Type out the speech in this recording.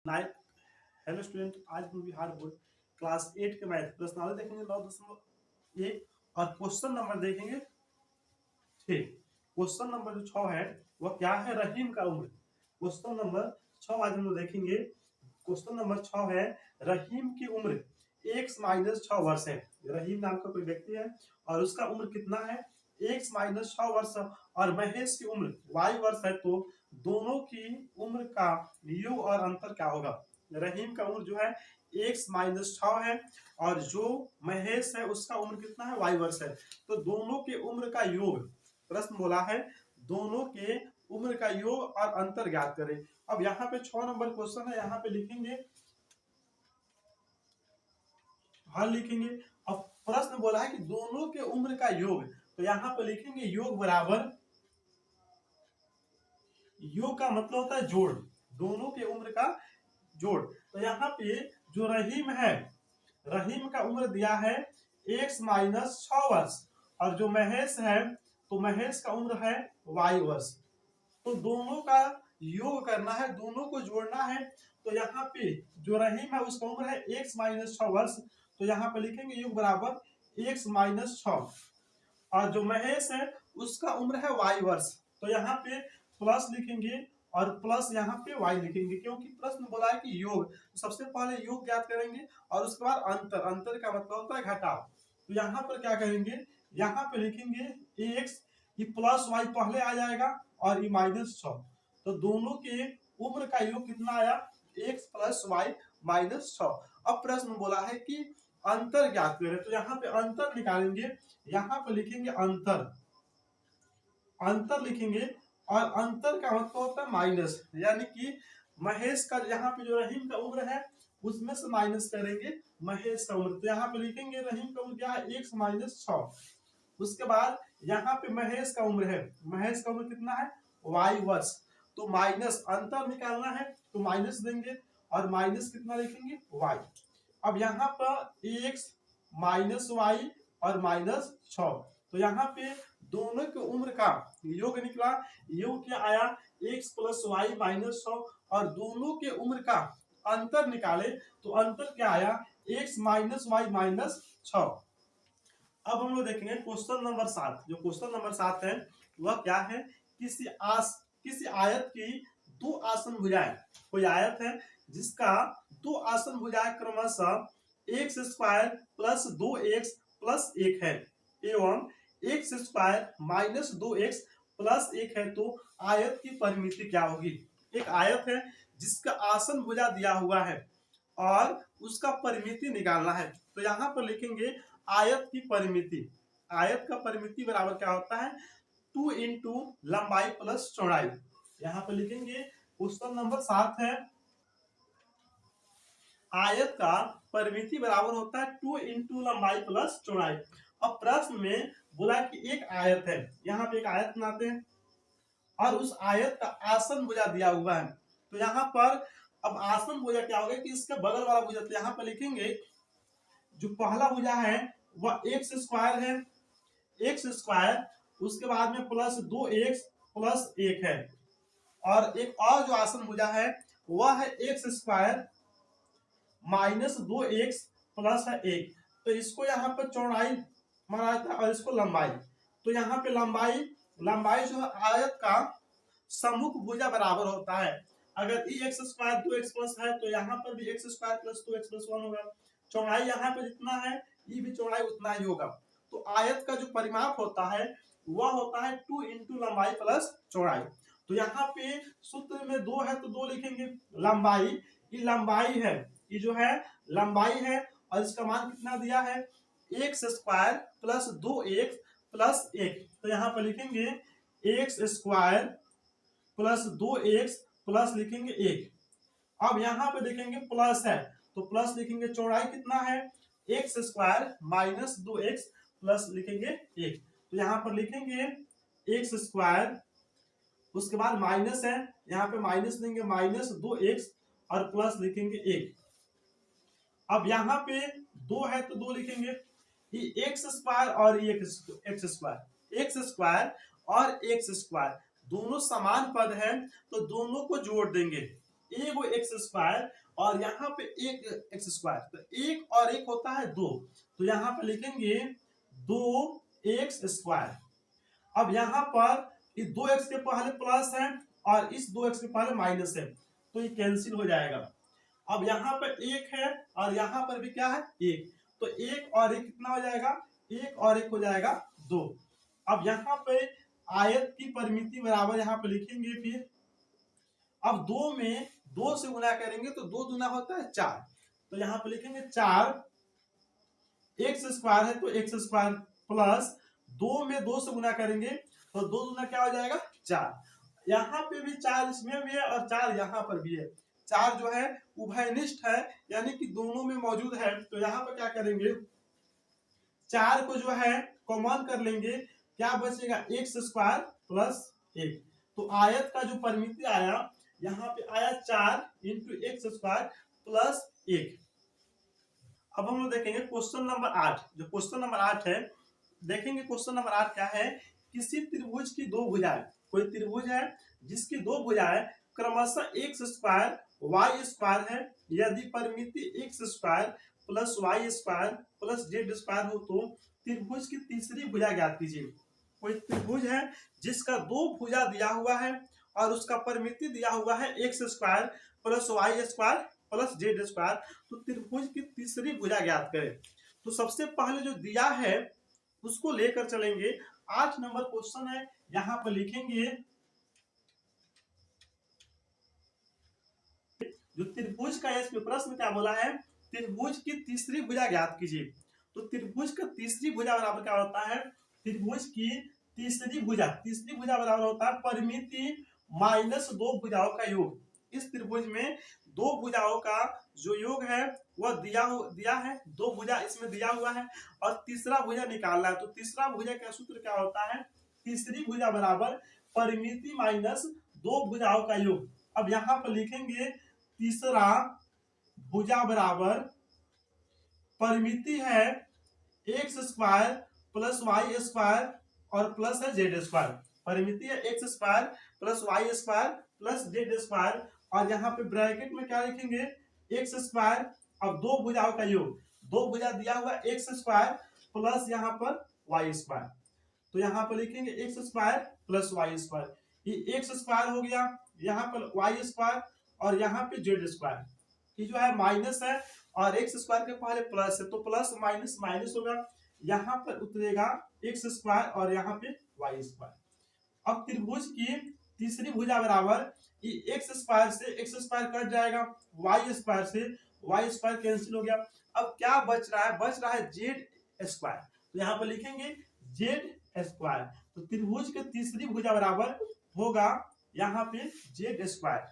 Ninth. Hello student, आज हम Bihar board class 8 के मैथ प्रश्नावली देखेंगे 9.1 और क्वेश्चन नंबर देखेंगे 6। क्वेश्चन नंबर जो 6 है वह क्या है? रहीम का उम्र। क्वेश्चन नंबर 6 आज हम लोग देखेंगे। क्वेश्चन नंबर 6 है रहीम की उम्र x माइनस 6 वर्ष है। रहीम नाम का कोई व्यक्ति है और उसका उम्र कितना है? x माइनस 6 वर्ष और महेश की उम्र y वर्ष है। तो दोनों की उम्र का योग और अंतर क्या होगा? रहीम का उम्र जो है x माइनस 6 है और जो महेश है उसका उम्र कितना है? y वर्ष है। तो दोनों के उम्र का योग, प्रश्न बोला है दोनों के उम्र का योग और अंतर ज्ञात करें। अब यहाँ पे 6 नंबर क्वेश्चन है, यहाँ पे लिखेंगे हल लिखेंगे। अब प्रश्न बोला है कि दोनों के उम्र का योग, तो यहाँ पे लिखेंगे योग बराबर, योग का मतलब होता है जोड़, दोनों के उम्र का जोड़। तो यहाँ पे जो रहीम है, रहीम का उम्र दिया है x माइनस 6 वर्ष और जो महेश है तो महेश का उम्र है y वर्ष। तो दोनों का योग करना है, दोनों को जोड़ना है। तो यहाँ पे जो रहीम है उसका उम्र है x माइनस 6 वर्ष, तो यहाँ पे लिखेंगे योग बराबर x माइनस 6 और जो महेश है उसका उम्र है y वर्ष। तो यहाँ पे प्लस लिखेंगे और प्लस यहाँ पे y लिखेंगे क्योंकि प्रश्न बोला है कि योग। तो सबसे पहले योग ज्ञात करेंगे और उसके बाद अंतर, अंतर का मतलब होता है घटाव। तो यहाँ पर क्या करेंगे, यहाँ पे लिखेंगे x, ये प्लस y पहले आ जाएगा और ये माइनस 6। तो दोनों के उम्र का योग कितना आया? x plus y minus 6। अब प्रश्न बोला है कि अंतर ज्ञात करें, तो यहाँ पे अंतर निकालेंगे, यहाँ पे लिखेंगे अंतर, अंतर लिखेंगे और अंतर का मतलब होता है माइनस, यानी कि महेश का यहाँ पे जो रहीम का उम्र है उसमें से माइनस करेंगे महेश का उम्र। तो यहाँ पे लिखेंगे रहीम का उम्र क्या है? x minus 6। उसके बाद यहाँ पे महेश का उम्र है, महेश का उम्र कितना है? y वर्ष। तो माइनस, अंतर निकालना है तो माइनस देंगे और माइनस कितना लिखेंगे? y। अब यहाँ पर x माइनस वाई और माइनस 6, तो यहाँ पे दोनों के उम्र का योग निकला। योग क्या आया? x प्लस वाई माइनस 6 और दोनों के उम्र का अंतर निकाले तो अंतर क्या आया? x minus y minus 6। अब हम लोग देखेंगे क्वेश्चन नंबर 7। जो क्वेश्चन नंबर 7 है वह क्या है? किसी आयत की दो आसन भुजाएं, कोई आयत है जिसका दो आसन भुजाएं क्रमशः x square plus 2x plus 1 है एवं x square minus 2x plus 1 है, तो आयत की परिमिति क्या होगी? एक आयत है जिसका आसन भुजा दिया हुआ है और उसका परिमिति निकालना है। तो यहाँ पर लिखेंगे आयत की परिमिति। आयत का परिमिति बराबर क्या होता है? 2 इंटू लंबाई प्लस चौड़ाई। यहाँ पर लिखेंगे क्वेश्चन नंबर 7 है, आयत का परिमिति बराबर होता है 2 इंटू लंबाई प्लस चौड़ाई। अब प्रश्न में बोला कि एक आयत है, यहाँ पे एक आयत बनाते हैं और उस आयत का आसन भुजा दिया हुआ है। तो यहाँ पर अब आसन भुजा क्या होगा कि इसके बगल वाला भुजा, तो यहाँ पर लिखेंगे जो पहला भुजा है वह एक्स स्क्वायर है, एक्स स्क्वायर, उसके बाद में प्लस 2x प्लस 1 है और एक और जो आसन भुजा है वह है x square minus 2x plus है 1। तो इसको यहाँ पर चौड़ाई माना जाता है और इसको लंबाई। तो यहाँ पे लंबाई, लंबाई जो है आयत का सम्मुख भुजा बराबर होता है। अगर ई एक्स स्क्वायर 2x प्लस है तो यहाँ पर भी x square plus 2x plus 1 होगा। चौड़ाई यहाँ पे जितना है ई भी चौड़ाई उतना ही होगा। तो आयत का जो परिमाप होता है वह होता है 2 इंटू लंबाई प्लस चौड़ाई। तो यहाँ पे सूत्र में 2 है तो 2 लिखेंगे। लंबाई, ये लंबाई है, ये जो है लंबाई है और इसका मान कितना दिया है? X square plus 2x plus 1। तो यहाँ पर लिखेंगे x square plus 2x plus लिखेंगे 1। अब यहाँ पे देखेंगे प्लस है तो प्लस लिखेंगे, चौड़ाई कितना है? X square minus 2x plus लिखेंगे 1। तो यहाँ पर लिखेंगे एक्स स्क्वायर, उसके बाद माइनस है, यहाँ पे माइनस देंगे माइनस 2x और प्लस लिखेंगे 1। अब यहाँ पे 2 है तो 2 लिखेंगे, ये एक्स स्क्वायर और ये एक्स स्क्वायर, एक्स स्क्वायर और एक्स स्क्वायर दोनों समान पद हैं तो दोनों को जोड़ देंगे। एक वो एक्स स्क्वायर और यहाँ पे एक एक्स स्क्वायर, तो एक और एक होता है 2, तो यहाँ पे लिखेंगे 2x स्क्वायर। अब यहाँ पर इस 2x के पहले प्लस है और इस 2x के पहले माइनस है, तो ये कैंसिल हो जाएगा। अब यहाँ पर एक है और यहाँ पर भी क्या है एक, तो एक और एक कितना हो जाएगा, एक और एक हो जाएगा 2। अब यहाँ पे आयत की परिमिति बराबर यहाँ पे लिखेंगे फिर, अब 2 में 2 से गुना करेंगे तो 2 दूना होता है 4, तो यहाँ पे लिखेंगे 4 एक्स स्क्वायर है तो एक्स स्क्वायर प्लस 2 में 2 से गुना करेंगे तो 2 दूना क्या हो जाएगा 4, यहाँ पे भी 4 इसमें भी है और 4 यहाँ पर भी है, 4 जो है उभयनिष्ठ है यानी कि दोनों में मौजूद है, तो यहाँ पर क्या करेंगे 4 को जो है कॉमन कर लेंगे, क्या बचेगा एक्स स्क्वायर प्लस 1, तो आयत का जो परिमिति आया यहाँ पे आया 4 इंटू एक्स स्क्वायर प्लस 1। अब हम लोग देखेंगे क्वेश्चन नंबर 8, जो क्वेश्चन नंबर 8 है, देखेंगे क्वेश्चन नंबर 8 क्या है, किसी त्रिभुज की दो भुजाएं, कोई त्रिभुज है जिसकी दो भुजाएं क्रमशः एक्स स्क्वायर वाई स्क्वायर है, यदि परिमिति X square plus Y square plus Z square हो तो त्रिभुज की तीसरी भुजा ज्ञात कीजिए। कोई त्रिभुज है जिसका दो भुजा दिया हुआ है और उसका परिमिति दिया हुआ है x square plus Y square plus Z square, तो त्रिभुज की तीसरी भुजा ज्ञात करें। तो सबसे पहले जो दिया है उसको लेकर चलेंगे, 8 नंबर क्वेश्चन है, यहाँ पर लिखेंगे जो त्रिभुज का इसमें प्रश्न क्या बोला है, त्रिभुज की तीसरी भुजा ज्ञात कीजिए। तो त्रिभुज का तीसरी भुजा बराबर क्या होता है, त्रिभुज की तीसरी भुजा बराबर होता है परिमिति माइनस दो भुजाओं का योग। इस त्रिभुज में दो भुजाओं का जो योग है वह दिया है, दो भुजा इसमें दिया हुआ है और तीसरा भुजा निकालना है, तो तीसरा भुजा का सूत्र क्या होता है, तीसरी भुजा बराबर परिमिति माइनस दो भुजाओं का योग। अब यहाँ पर लिखेंगे तीसरा भुजा बराबर परिमिति है x square plus Y square और प्लस है जेड स्क्वायर, परिमिति है x square plus Y square plus Z square, और यहाँ पे ब्रैकेट में क्या लिखेंगे एक्स स्क्वायर, अब दो भुजाओं का योग, दो भुजा दिया हुआ एक्स स्क्वायर प्लस यहाँ पर वाई स्क्वायर, तो यहाँ पर लिखेंगे x square plus Y square, ये एक्स स्क्वायर हो गया, यहाँ पर वाई स्क्वायर और यहाँ पे जेड स्क्वायर, ये जो है माइनस है और एक्स स्क्वायर के पहले प्लस है, तो प्लस माइनस माइनस होगा, यहाँ पर उतरेगा एक्स स्क्वायर और यहाँ पे वाई स्क्वायर। अब त्रिभुज की तीसरी भुजा बराबर एक्स स्क्वायर से एक्स स्क्वायर कट जाएगा, वाई स्क्वायर से वाई स्क्वायर कैंसिल हो गया, अब क्या बच रहा है जेड स्क्वायर, तो यहाँ पर लिखेंगे जेड स्क्वायर, तो त्रिभुज के तीसरी भुजा बराबर होगा यहाँ पे जेड स्क्वायर।